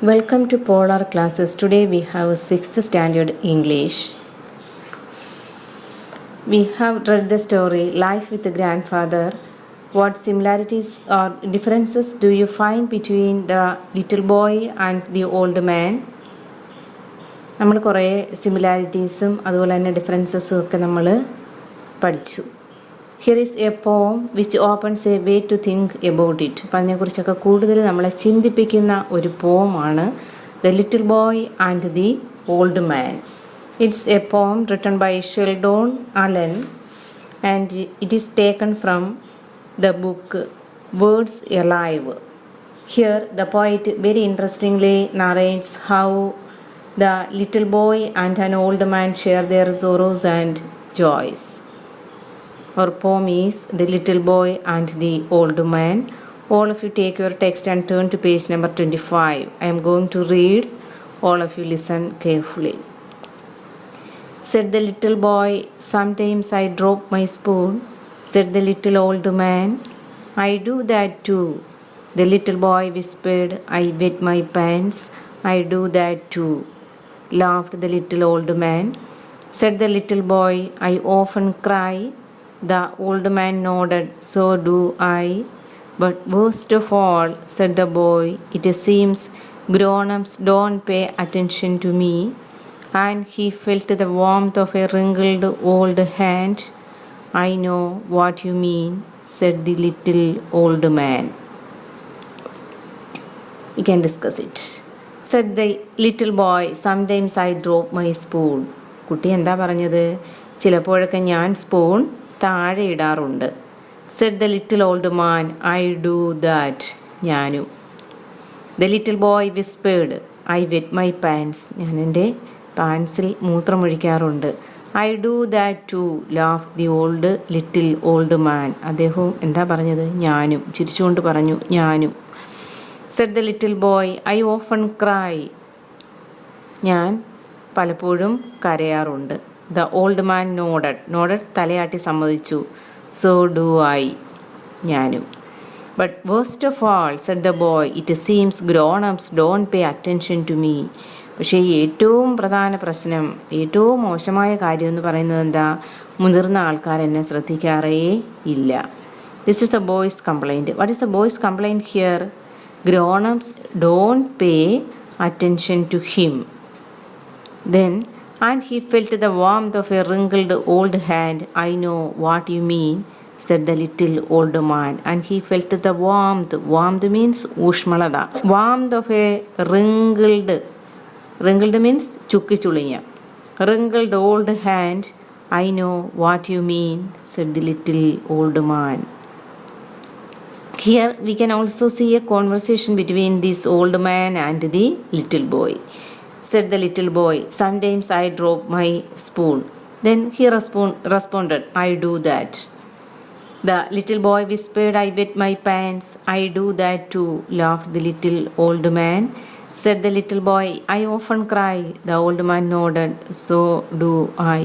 Welcome to Polar Classes. Today we have 6th standard English. We have read the story Life with the Grandfather. What similarities or differences do you find between the little boy and the old man? നമ്മൾ കുറേ സിമിലാരിറ്റീസും അതുപോലെ തന്നെ ഡിഫറൻസസും ഒക്കെ നമ്മൾ പഠിച്ചു. Here is a poem which opens a way to think about it. അപ്പം അതിനെക്കുറിച്ചൊക്കെ കൂടുതൽ നമ്മളെ ചിന്തിപ്പിക്കുന്ന ഒരു പോമാണ് the little boy and the old man. It's a poem written by Sheldon Allen and it is taken from the book Words Alive. Here the poet very interestingly narrates how the little boy and an old man share their sorrows and joys. Our poem is The Little Boy and the Old Man. All of you take your text and turn to page number 25. I am going to read. All of you listen carefully. Said the little boy, sometimes I drop my spoon. Said the little old man, I do that too. The little boy whispered, I wet my pants. I do that too. Laughed the little old man. Said the little boy, I often cry. The old man nodded, so do I. But worst of all, said the boy, it seems grown-ups don't pay attention to me. And he felt the warmth of a wrinkled old hand. I know what you mean, said the little old man. We can discuss it. Said the little boy, sometimes I drop my spoon. കുട്ടി എന്താ പറഞ്ഞത്? ചിലപ്പോഴൊക്കെ ഞാൻ spoon താഴെ ഇടാറുണ്ട്. Said the little old man, I do that. ഞാനും. The little boy whispered, I wet my pants. ഞാൻ എൻ്റെ പാൻസിൽ മൂത്രമൊഴിക്കാറുണ്ട്. I do that too, laughed the little old man. അദ്ദേഹവും എന്താ പറഞ്ഞത്? ഞാനും. ചിരിച്ചുകൊണ്ട് പറഞ്ഞു ഞാനും. Said the little boy, I often cry. ഞാൻ പലപ്പോഴും കരയാറുണ്ട്. The old man nodded തലയാട്ടി സമ്മതിച്ചു. So do I. ഞാനും. But worst of all, said the boy, it seems grown-ups don't pay attention to me. പക്ഷേ ഏറ്റവും പ്രധാന പ്രശ്നം, ഏറ്റവും മോശമായ കാര്യം എന്ന് പറയുന്നത് എന്താ? മുതിർന്ന ആൾക്കാർ എന്നെ ശ്രദ്ധിക്കാറേ ഇല്ല. This is the boy's complaint. What is the boy's complaint here? Grown-ups don't pay attention to him. Then, and he felt the warmth of a wrinkled old hand. I know what you mean, said the little old man. And he felt the warmth. Warmth means ushmalada. Warmth of a wrinkled means chukkichulinya. Wrinkled old hand. I know what you mean, said the little old man. Here we can also see a conversation between this old man and the little boy. Said the little boy, sometimes I drop my spoon. Then he responded, I do that. The little boy whispered, I wet my pants. I do that too, laughed the little old man. Said the little boy, I often cry. The old man nodded, so do I.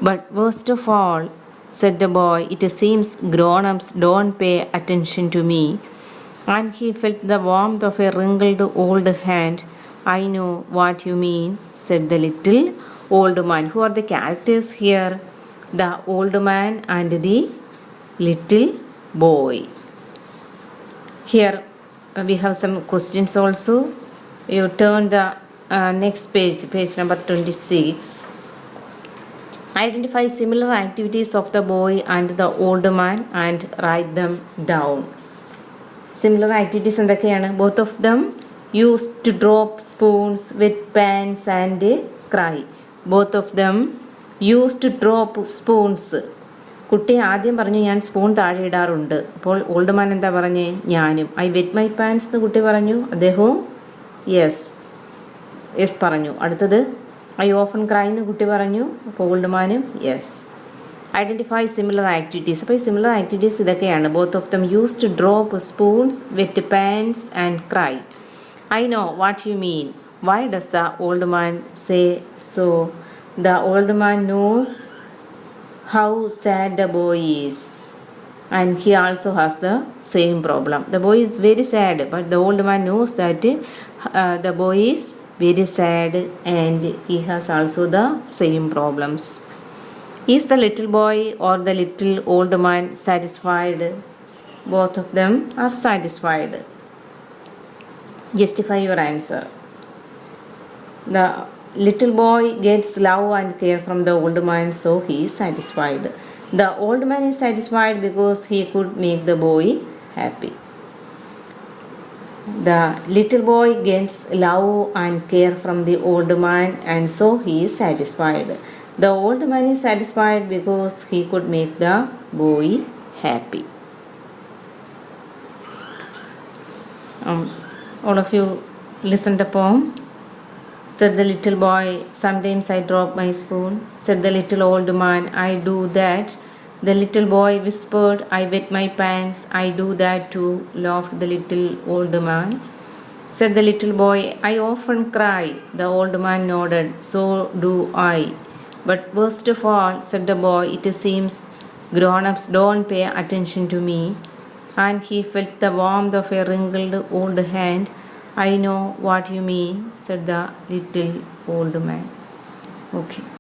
But worst of all, said the boy, it seems grown-ups don't pay attention to me. And he felt the warmth of a wrinkled old hand. I know what you mean, said the little old man. Who are the characters here? The old man and the little boy. Here we have some questions also. You turn the next page number 26. Identify similar activities of the boy and the old man and write them down. Similar activities എന്തൊക്കെയാണ്? Both of them used to drop spoons, wet pans and cry. Both of them used to drop spoons. കുട്ടി ആദ്യം പറഞ്ഞു ഞാൻ spoon താഴെ ഇടാറുണ്ട്. അപ്പോൾ old man എന്താ പറഞ്ഞേ? ഞാനും. ഐ വെറ്റ് മൈ പാൻസ് എന്ന് കുട്ടി പറഞ്ഞു. അദ്ദേഹവും യെസ് പറഞ്ഞു. അടുത്തത് ഐ ഓഫൻ ക്രൈ എന്ന് കുട്ടി പറഞ്ഞു. അപ്പോൾ ഓൾഡ് മാനും യെസ്. Identify similar activities. അപ്പോൾ ഈ സിമിലർ ആക്ടിവിറ്റീസ് ഇതൊക്കെയാണ്. Both of them use to drop spoons, wet pans and cry. I know what you mean. Why does the old man say so? The old man knows how sad the boy is. and he also has the same problem. The boy is very sad, but the old man knows that the boy is very sad and he has also the same problems. Is the little boy or the little old man satisfied? Both of them are satisfied. Justify your answer. The little boy gets love and care from the old man, so he is satisfied. The old man is satisfied because he could make the boy happy. The little boy gets love and care from the old man, and so he is satisfied. The old man is satisfied because he could make the boy happy. All of you listen the poem. Said the little boy, sometimes I drop my spoon. Said the little old man, I do that. The little boy whispered, I wet my pants. I do that too, laughed the little old man. Said the little boy, I often cry. The old man nodded, so do I. But worst of all, said the boy, it seems grown-ups don't pay attention to me. And he felt the warmth of a wrinkled old hand. I know what you mean, said the little old man. Okay.